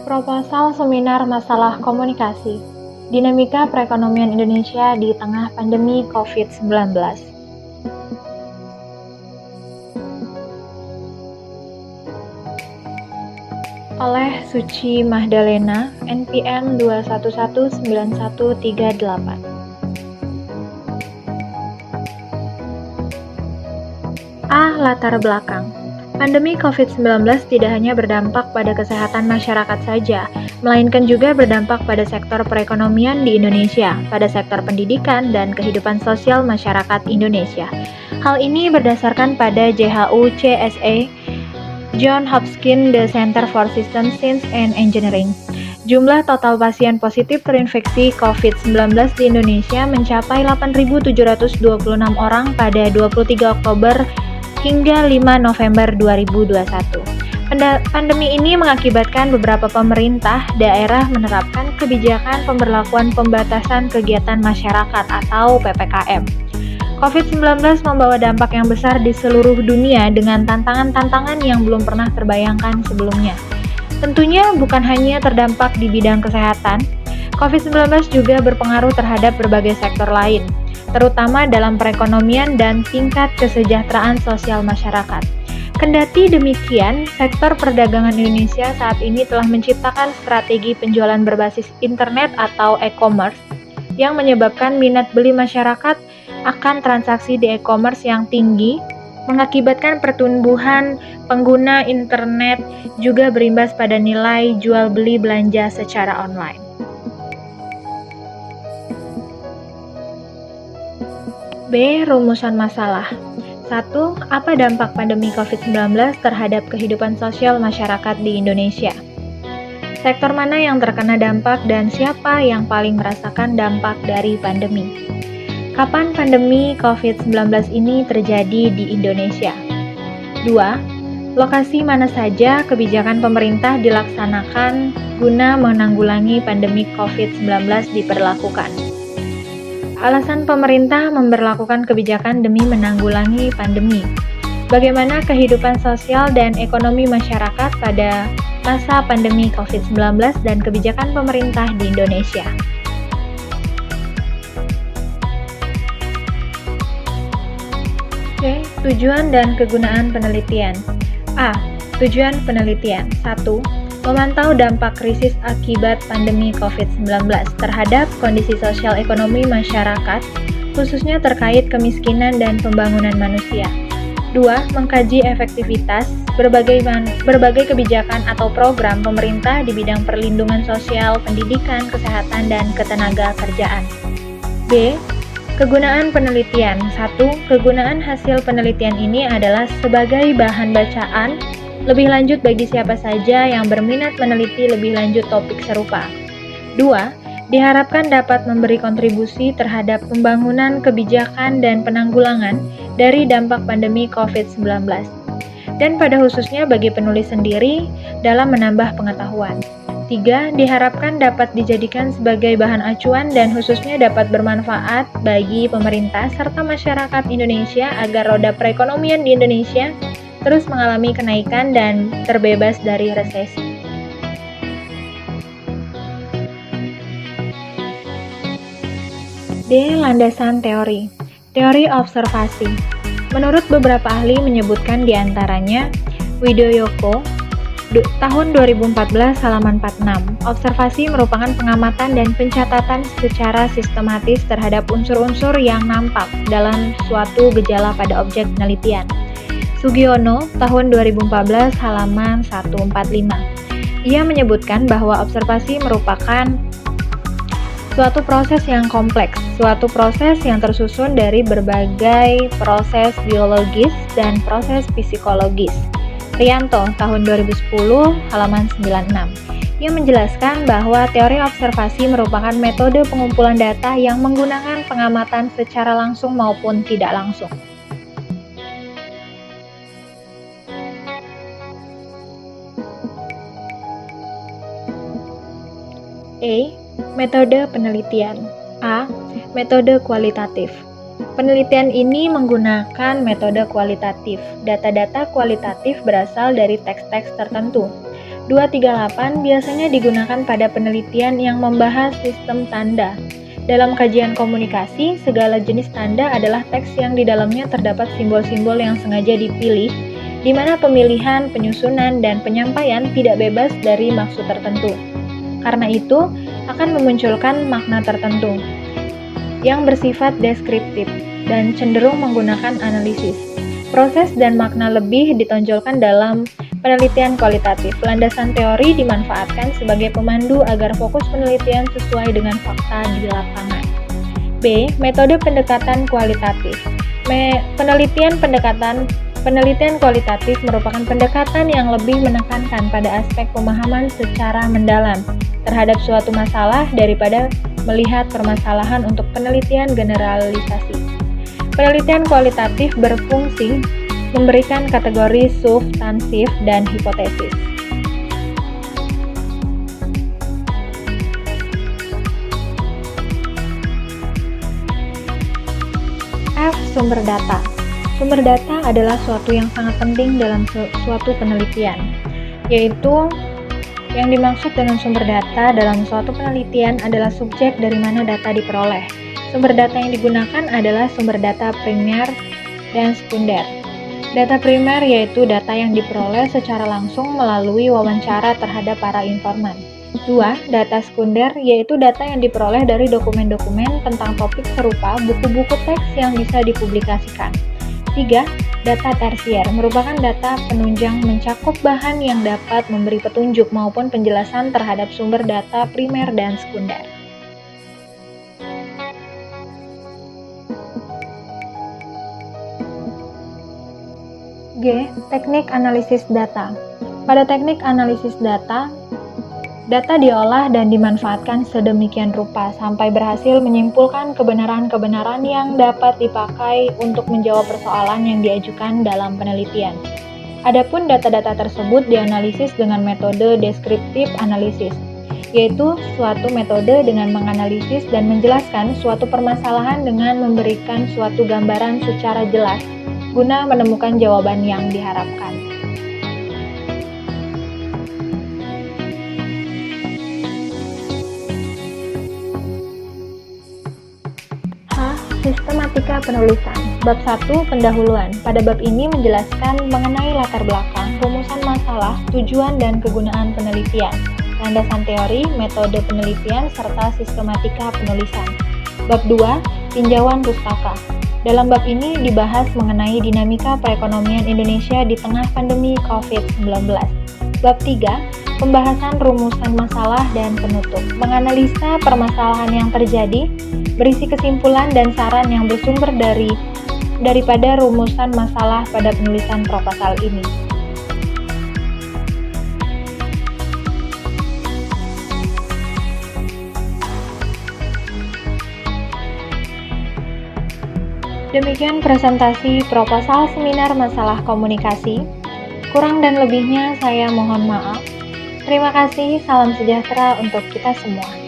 Proposal Seminar Masalah Komunikasi, Dinamika Perekonomian Indonesia di Tengah Pandemi COVID-19. Oleh Suci Mahdalena, NPM 2119138. Latar belakang. Pandemi COVID-19 tidak hanya berdampak pada kesehatan masyarakat saja, melainkan juga berdampak pada sektor perekonomian di Indonesia, pada sektor pendidikan dan kehidupan sosial masyarakat Indonesia. Hal ini berdasarkan pada JHU CSE, Johns Hopkins The Center for System Science and Engineering. Jumlah total pasien positif terinfeksi COVID-19 di Indonesia mencapai 8.726 orang pada 23 Oktober hingga 5 November 2021. Pandemi ini mengakibatkan beberapa pemerintah daerah menerapkan kebijakan pemberlakuan pembatasan kegiatan masyarakat atau PPKM. COVID-19 membawa dampak yang besar di seluruh dunia dengan tantangan-tantangan yang belum pernah terbayangkan sebelumnya. Tentunya bukan hanya terdampak di bidang kesehatan, COVID-19 juga berpengaruh terhadap berbagai sektor lain, terutama dalam perekonomian dan tingkat kesejahteraan sosial masyarakat. Kendati demikian, sektor perdagangan Indonesia saat ini telah menciptakan strategi penjualan berbasis internet atau e-commerce yang menyebabkan minat beli masyarakat akan transaksi di e-commerce yang tinggi, mengakibatkan pertumbuhan pengguna internet juga berimbas pada nilai jual beli belanja secara online. B. Rumusan masalah. 1. Apa dampak pandemi COVID-19 terhadap kehidupan sosial masyarakat di Indonesia? Sektor mana yang terkena dampak dan siapa yang paling merasakan dampak dari pandemi? Kapan pandemi COVID-19 ini terjadi di Indonesia? 2. Lokasi mana saja kebijakan pemerintah dilaksanakan guna menanggulangi pandemi COVID-19 diberlakukan? Alasan pemerintah memberlakukan kebijakan demi menanggulangi pandemi. Bagaimana kehidupan sosial dan ekonomi masyarakat pada masa pandemi COVID-19 dan kebijakan pemerintah di Indonesia? Oke, tujuan dan kegunaan penelitian. A. Tujuan penelitian. 1. Memantau dampak krisis akibat pandemi COVID-19 terhadap kondisi sosial ekonomi masyarakat, khususnya terkait kemiskinan dan pembangunan manusia. 2. Mengkaji efektivitas berbagai kebijakan atau program pemerintah di bidang perlindungan sosial, pendidikan, kesehatan, dan ketenaga kerjaan. B. Kegunaan penelitian. 1. Kegunaan hasil penelitian ini adalah sebagai bahan bacaan lebih lanjut bagi siapa saja yang berminat meneliti lebih lanjut topik serupa. 2. Diharapkan dapat memberi kontribusi terhadap pembangunan kebijakan dan penanggulangan dari dampak pandemi COVID-19, dan pada khususnya bagi penulis sendiri dalam menambah pengetahuan. 3. Diharapkan dapat dijadikan sebagai bahan acuan dan khususnya dapat bermanfaat bagi pemerintah serta masyarakat Indonesia agar roda perekonomian di Indonesia terus mengalami kenaikan dan terbebas dari resesi. D. Landasan teori. Teori observasi. Menurut beberapa ahli menyebutkan diantaranya Widoyoko, tahun 2014 halaman 46. Observasi merupakan pengamatan dan pencatatan secara sistematis terhadap unsur-unsur yang nampak dalam suatu gejala pada objek penelitian. Sugiono, tahun 2014 halaman 145. Ia menyebutkan bahwa observasi merupakan suatu proses yang kompleks, suatu proses yang tersusun dari berbagai proses biologis dan proses psikologis. Rianto, tahun 2010 halaman 96. Ia menjelaskan bahwa teori observasi merupakan metode pengumpulan data yang menggunakan pengamatan secara langsung maupun tidak langsung. E. Metode penelitian. A. Metode kualitatif. Penelitian ini menggunakan metode kualitatif. Data-data kualitatif berasal dari teks-teks tertentu. 238 biasanya digunakan pada penelitian yang membahas sistem tanda. Dalam kajian komunikasi, segala jenis tanda adalah teks yang di dalamnya terdapat simbol-simbol yang sengaja dipilih, di mana pemilihan, penyusunan, dan penyampaian tidak bebas dari maksud tertentu. Karena itu, akan memunculkan makna tertentu yang bersifat deskriptif dan cenderung menggunakan analisis. Proses dan makna lebih ditonjolkan dalam penelitian kualitatif. Landasan teori dimanfaatkan sebagai pemandu agar fokus penelitian sesuai dengan fakta di lapangan. B. Metode pendekatan kualitatif. Penelitian kualitatif merupakan pendekatan yang lebih menekankan pada aspek pemahaman secara mendalam terhadap suatu masalah daripada melihat permasalahan untuk penelitian generalisasi. Penelitian kualitatif berfungsi memberikan kategori substansif dan hipotesis. F. Sumber data. Sumber data adalah suatu yang sangat penting dalam suatu penelitian, yaitu yang dimaksud dengan sumber data dalam suatu penelitian adalah subjek dari mana data diperoleh. Sumber data yang digunakan adalah sumber data primer dan sekunder. Data primer yaitu data yang diperoleh secara langsung melalui wawancara terhadap para informan. 2. Data sekunder yaitu data yang diperoleh dari dokumen-dokumen tentang topik serupa, buku-buku teks yang bisa dipublikasikan. 3. Data tersier merupakan data penunjang mencakup bahan yang dapat memberi petunjuk maupun penjelasan terhadap sumber data primer dan sekunder. G. Teknik analisis data. Pada teknik analisis data, data diolah dan dimanfaatkan sedemikian rupa sampai berhasil menyimpulkan kebenaran-kebenaran yang dapat dipakai untuk menjawab persoalan yang diajukan dalam penelitian. Adapun data-data tersebut dianalisis dengan metode deskriptif analisis, yaitu suatu metode dengan menganalisis dan menjelaskan suatu permasalahan dengan memberikan suatu gambaran secara jelas guna menemukan jawaban yang diharapkan. Sistematika penulisan. Bab 1. Pendahuluan. Pada bab ini menjelaskan mengenai latar belakang, rumusan masalah, tujuan dan kegunaan penelitian, landasan teori, metode penelitian, serta sistematika penulisan. Bab 2. Tinjauan pustaka. Dalam bab ini dibahas mengenai dinamika perekonomian Indonesia di tengah pandemi COVID-19. Bab 3. Pembahasan rumusan masalah dan penutup. Menganalisa permasalahan yang terjadi, berisi kesimpulan dan saran yang bersumber daripada rumusan masalah pada penulisan proposal ini. Demikian presentasi proposal seminar masalah komunikasi. Kurang dan lebihnya saya mohon maaf. Terima kasih, salam sejahtera untuk kita semua.